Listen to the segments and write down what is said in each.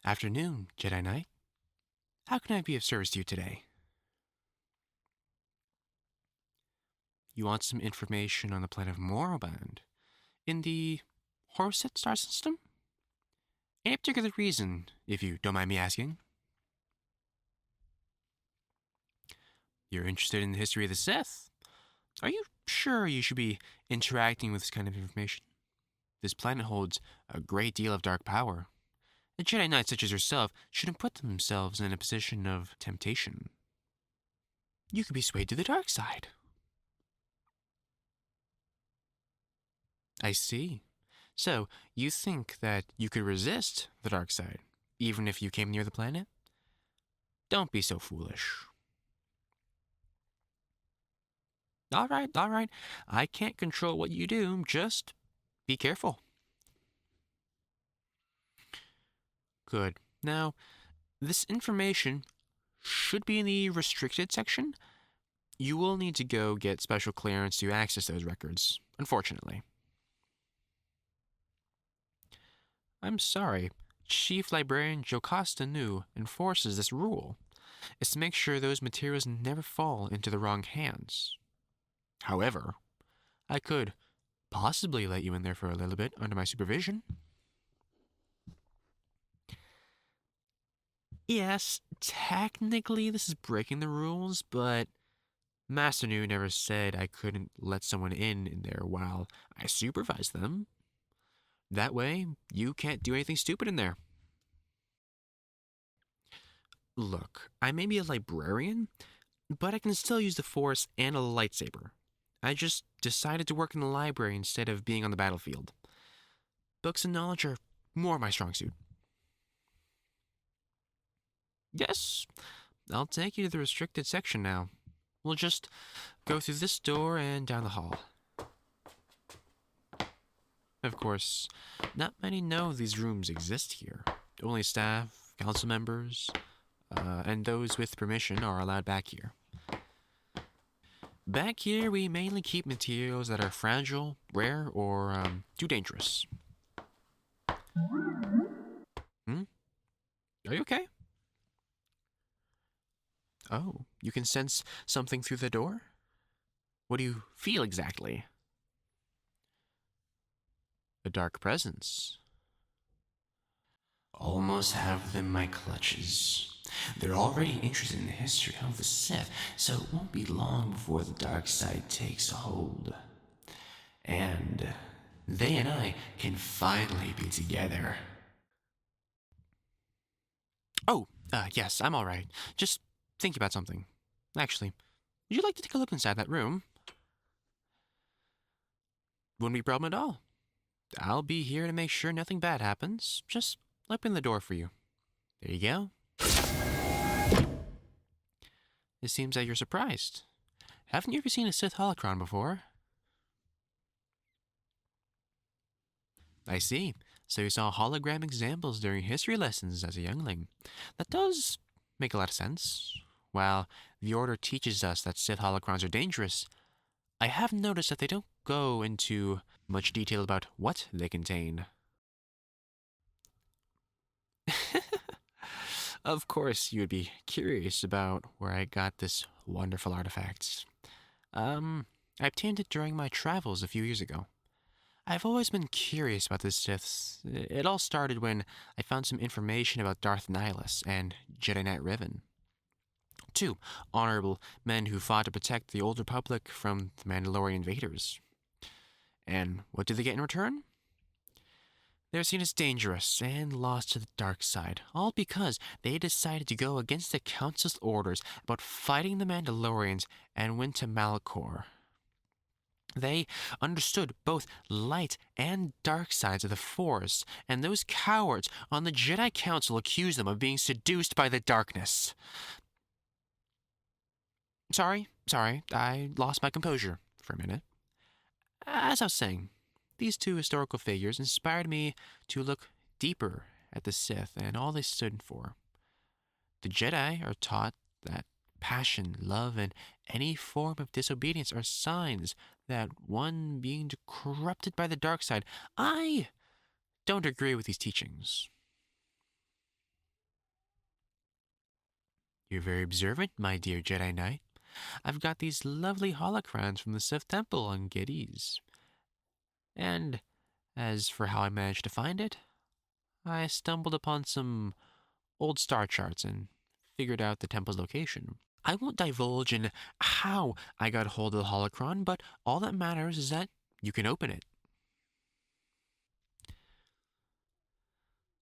Afternoon, Jedi Knight. How can I be of service to you today? You want some information on the planet of Morrowind in the Corusant star system? Any particular reason, if you don't mind me asking? You're interested in the history of the Sith? Are you sure you should be interacting with this kind of information? This planet holds a great deal of dark power. A Jedi Knight such as yourself shouldn't put themselves in a position of temptation. You could be swayed to the dark side. I see. So, you think that you could resist the dark side, even if you came near the planet? Don't be so foolish. All right. I can't control what you do, just be careful. Good. Now, this information should be in the restricted section. You will need to go get special clearance to access those records, unfortunately. I'm sorry. Chief Librarian Jocasta Nu enforces this rule. It's to make sure those materials never fall into the wrong hands. However, I could possibly let you in there for a little bit under my supervision. Yes, technically this is breaking the rules, but Master Nu never said I couldn't let someone in there while I supervise them. That way, you can't do anything stupid in there. Look, I may be a librarian, but I can still use the Force and a lightsaber. I just decided to work in the library instead of being on the battlefield. Books and knowledge are more my strong suit. Yes, I'll take you to the restricted section now. We'll just go through this door and down the hall. Of course, not many know these rooms exist here. Only staff, council members, and those with permission are allowed back here. Back here, we mainly keep materials that are fragile, rare, or too dangerous. Are you okay? Oh, you can sense something through the door? What do you feel exactly? A dark presence. Almost have them in my clutches. They're already interested in the history of the Sith, so it won't be long before the dark side takes a hold. And they and I can finally be together. Oh, yes, I'm all right. Just thinking about something. Actually, would you like to take a look inside that room? Wouldn't be a problem at all. I'll be here to make sure nothing bad happens. Just open the door for you. There you go. It seems that you're surprised. Haven't you ever seen a Sith Holocron before? I see. So you saw hologram examples during history lessons as a youngling. That does make a lot of sense. While the Order teaches us that Sith holocrons are dangerous, I have noticed that they don't go into much detail about what they contain. Of course, you would be curious about where I got this wonderful artifacts. I obtained it during my travels a few years ago. I've always been curious about the Siths. It all started when I found some information about Darth Nihilus and Jedi Knight Revan. Two honorable men who fought to protect the Old Republic from the Mandalorian invaders. And what did they get in return? They were seen as dangerous and lost to the dark side, all because they decided to go against the Council's orders about fighting the Mandalorians and went to Malachor. They understood both light and dark sides of the Force, and those cowards on the Jedi Council accused them of being seduced by the darkness. Sorry, I lost my composure for a minute. As I was saying, these two historical figures inspired me to look deeper at the Sith and all they stood for. The Jedi are taught that passion, love, and any form of disobedience are signs that one being corrupted by the dark side. I don't agree with these teachings. You're very observant, my dear Jedi Knight. I've got these lovely holocrons from the Sith Temple on Geddes. And as for how I managed to find it, I stumbled upon some old star charts and figured out the temple's location. I won't divulge in how I got hold of the holocron, but all that matters is that you can open it.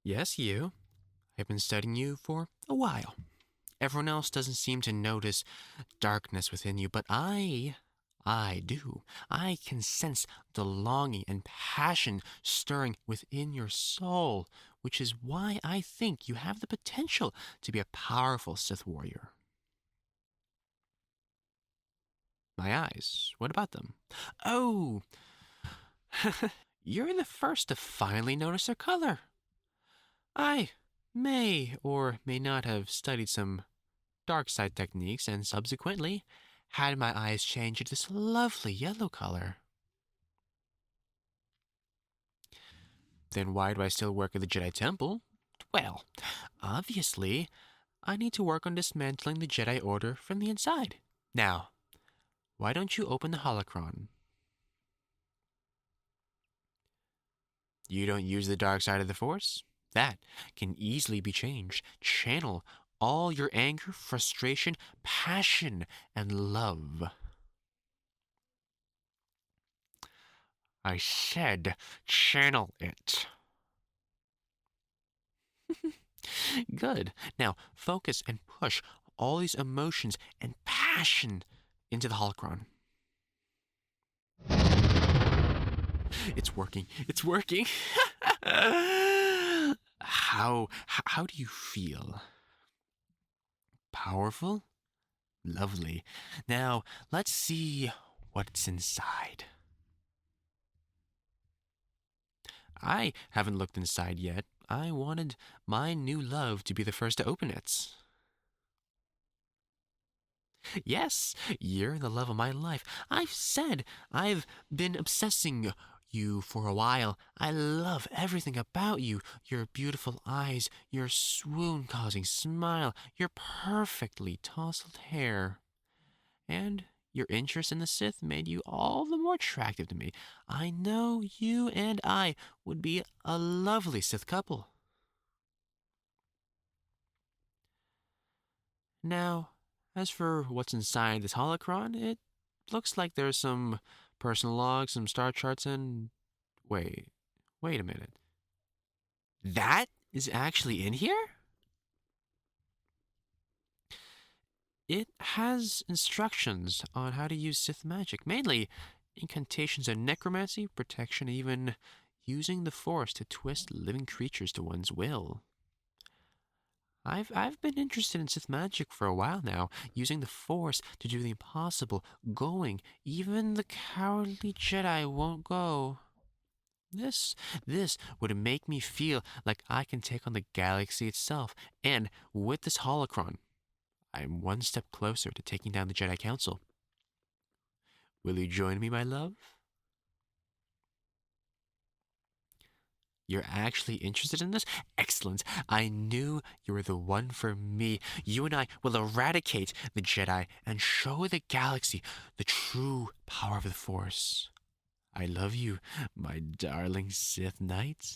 Yes, you. I've been studying you for a while. Everyone else doesn't seem to notice darkness within you, but I do. I can sense the longing and passion stirring within your soul, which is why I think you have the potential to be a powerful Sith warrior. My eyes, what about them? Oh, you're the first to finally notice their color. I may or may not have studied some dark side techniques and subsequently had my eyes change to this lovely yellow color. Then why do I still work at the Jedi Temple? Well, obviously, I need to work on dismantling the Jedi Order from the inside. Now, why don't you open the holocron? You don't use the dark side of the Force? That can easily be changed. Channel all your anger, frustration, passion, and love. I said channel it. Good. Now focus and push all these emotions and passion into the holocron. It's working. It's working. How do you feel? Powerful? Lovely. Now let's see what's inside. I haven't looked inside yet. I wanted my new love to be the first to open it. Yes, you're the love of my life. I've said I've been obsessing you for a while. I love everything about you. Your beautiful eyes, your swoon-causing smile, your perfectly tousled hair. And your interest in the Sith made you all the more attractive to me. I know you and I would be a lovely Sith couple. Now, as for what's inside this holocron, it looks like there's some personal logs, some star charts, and wait a minute. That is actually in here? It has instructions on how to use Sith magic, mainly incantations of necromancy, protection, even using the Force to twist living creatures to one's will. I've been interested in Sith magic for a while now, using the Force to do the impossible, going even the cowardly Jedi won't go. This this would make me feel like I can take on the galaxy itself, and with this holocron, I'm one step closer to taking down the Jedi Council. Will you join me, my love? You're actually interested in this? Excellent. I knew you were the one for me. You and I will eradicate the Jedi and show the galaxy the true power of the Force. I love you, my darling Sith Knight.